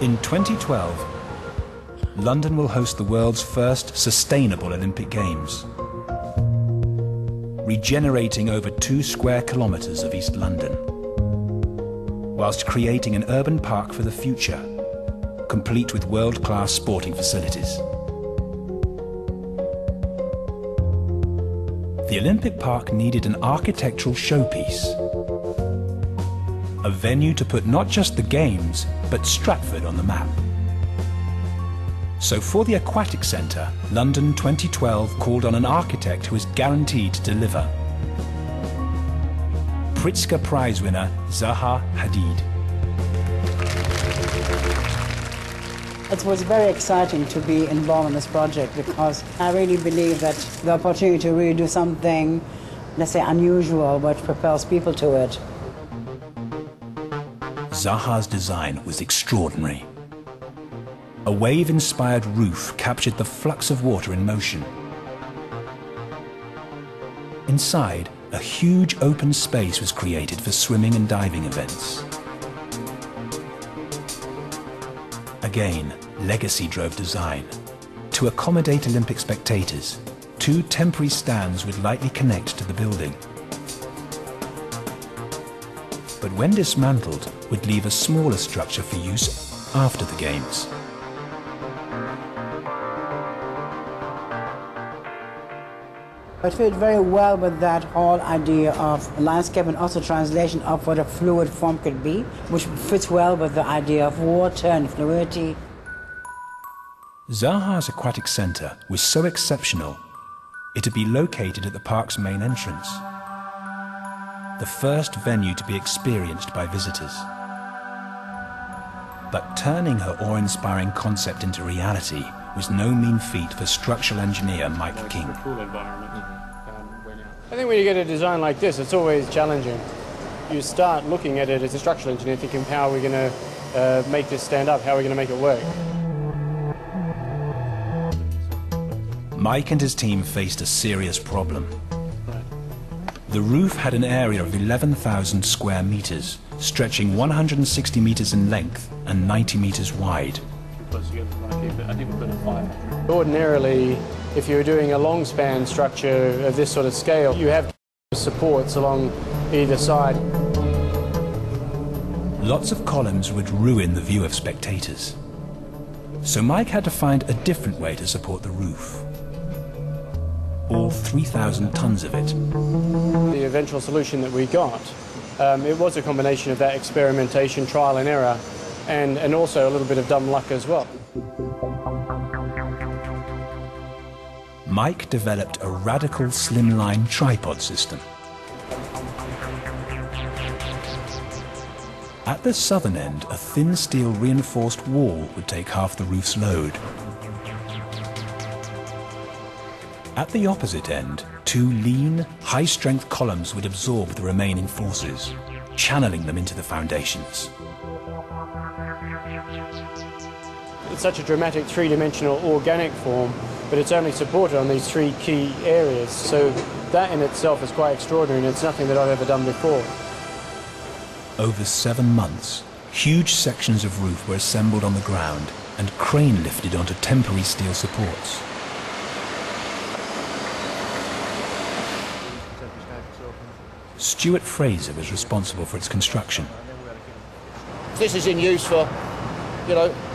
In 2012, London will host the world's first sustainable Olympic Games, regenerating over 2 square kilometres of East London, whilst creating an urban park for the future, complete with world-class sporting facilities. The Olympic Park needed an architectural showpiece, a venue to put not just the Games, but Stratford on the map. So for the Aquatic Centre, London 2012 called on an architect who is guaranteed to deliver. Pritzker Prize winner Zaha Hadid. It was very exciting to be involved in this project because I really believe that the opportunity to really do something, let's say, unusual, which propels people to it. Zaha's design was extraordinary. A wave-inspired roof captured the flux of water in motion. Inside, a huge open space was created for swimming and diving events. Again, legacy drove design. To accommodate Olympic spectators, 2 temporary stands would lightly connect to the building. But when dismantled, would leave a smaller structure for use after the Games. It fit very well with that whole idea of landscape and also translation of what a fluid form could be, which fits well with the idea of water and fluidity. Zaha's Aquatic Centre was so exceptional, it would be located at the park's main entrance, the first venue to be experienced by visitors. But turning her awe-inspiring concept into reality was no mean feat for structural engineer Mike King. I think when you get a design like this, it's always challenging. You start looking at it as a structural engineer, thinking, how are we going to make this stand up? How are we going to make it work? Mike and his team faced a serious problem. The roof had an area of 11,000 square meters, stretching 160 meters in length and 90 meters wide. Ordinarily, if you're doing a long span structure of this sort of scale, you have supports along either side. Lots of columns would ruin the view of spectators. So Mike had to find a different way to support the roof. All 3,000 tons of it. The eventual solution that we got, it was a combination of that experimentation, trial and error, and also a little bit of dumb luck as well. Mike developed a radical slimline tripod system. At the southern end, a thin steel reinforced wall would take half the roof's load. At the opposite end, 2 lean, high-strength columns would absorb the remaining forces, channeling them into the foundations. It's such a dramatic 3-dimensional organic form, but it's only supported on these 3 key areas. So that in itself is quite extraordinary, and it's nothing that I've ever done before. Over 7 months, huge sections of roof were assembled on the ground and crane lifted onto temporary steel supports. Stuart Fraser was responsible for its construction. This is in use for,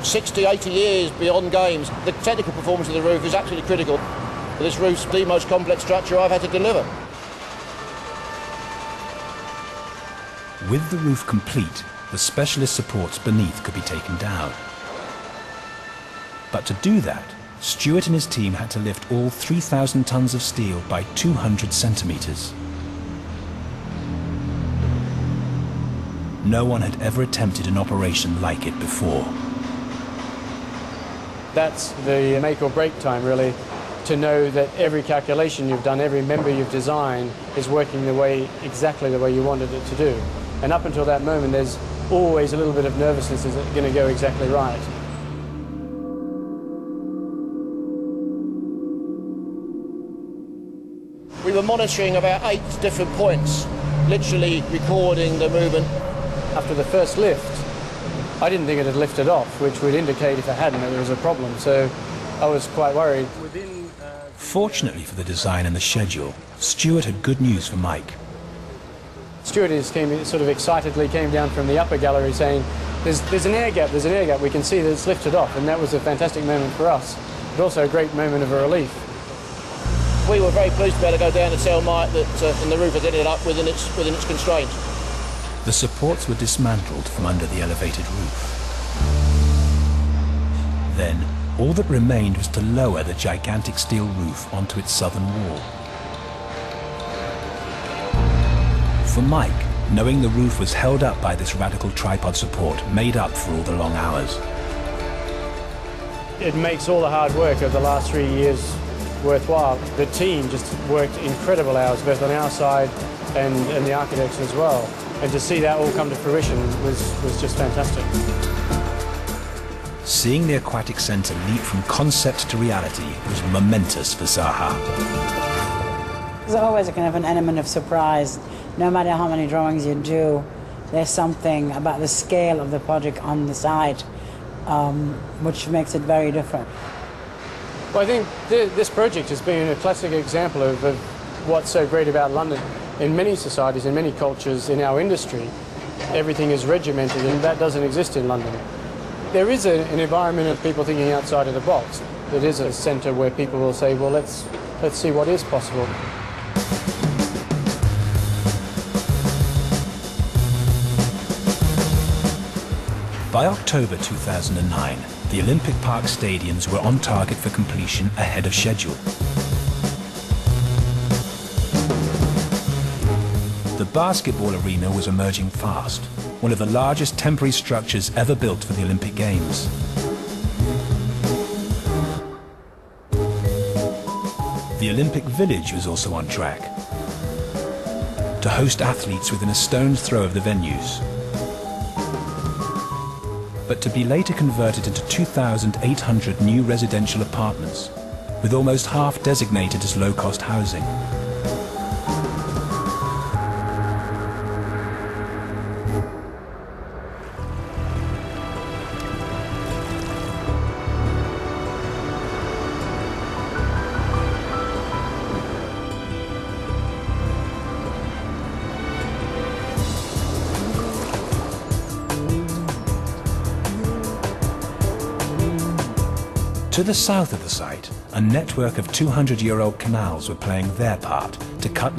60, 80 years beyond Games. The technical performance of the roof is absolutely critical. This roof's the most complex structure I've had to deliver. With the roof complete, the specialist supports beneath could be taken down. But to do that, Stuart and his team had to lift all 3,000 tons of steel by 200 centimetres. No one had ever attempted an operation like it before. That's the make or break time, really, to know that every calculation you've done, every member you've designed is working exactly the way you wanted it to do. And up until that moment, there's always a little bit of nervousness. Is it going to go exactly right? We were monitoring about 8 different points, literally recording the movement. After the first lift, I didn't think it had lifted off, which would indicate if it hadn't that there was a problem, so I was quite worried. Fortunately for the design and the schedule, Stuart had good news for Mike. Stuart sort of excitedly came down from the upper gallery saying, there's an air gap, we can see that it's lifted off, and that was a fantastic moment for us, but also a great moment of relief. We were very pleased to be able to go down and tell Mike that and the roof had ended up within its constraints. The supports were dismantled from under the elevated roof. Then, all that remained was to lower the gigantic steel roof onto its southern wall. For Mike, knowing the roof was held up by this radical tripod support made up for all the long hours. It makes all the hard work of the last 3 years worthwhile. The team just worked incredible hours, both on our side and the architects as well. And to see that all come to fruition was just fantastic. Seeing the aquatic centre leap from concept to reality was momentous for Zaha. There's always a kind of an element of surprise. No matter how many drawings you do, there's something about the scale of the project on the site which makes it very different. Well, I think this project has been a classic example of what's so great about London. In many societies, in many cultures, in our industry, everything is regimented, and that doesn't exist in London. There is an environment of people thinking outside of the box. It is a centre where people will say, well, let's see what is possible. By October 2009, the Olympic Park stadiums were on target for completion ahead of schedule. The basketball arena was emerging fast, one of the largest temporary structures ever built for the Olympic Games. The Olympic Village was also on track to host athletes within a stone's throw of the venues, but to be later converted into 2,800 new residential apartments, with almost half designated as low-cost housing. To the south of the site, a network of 200-year-old canals were playing their part to cut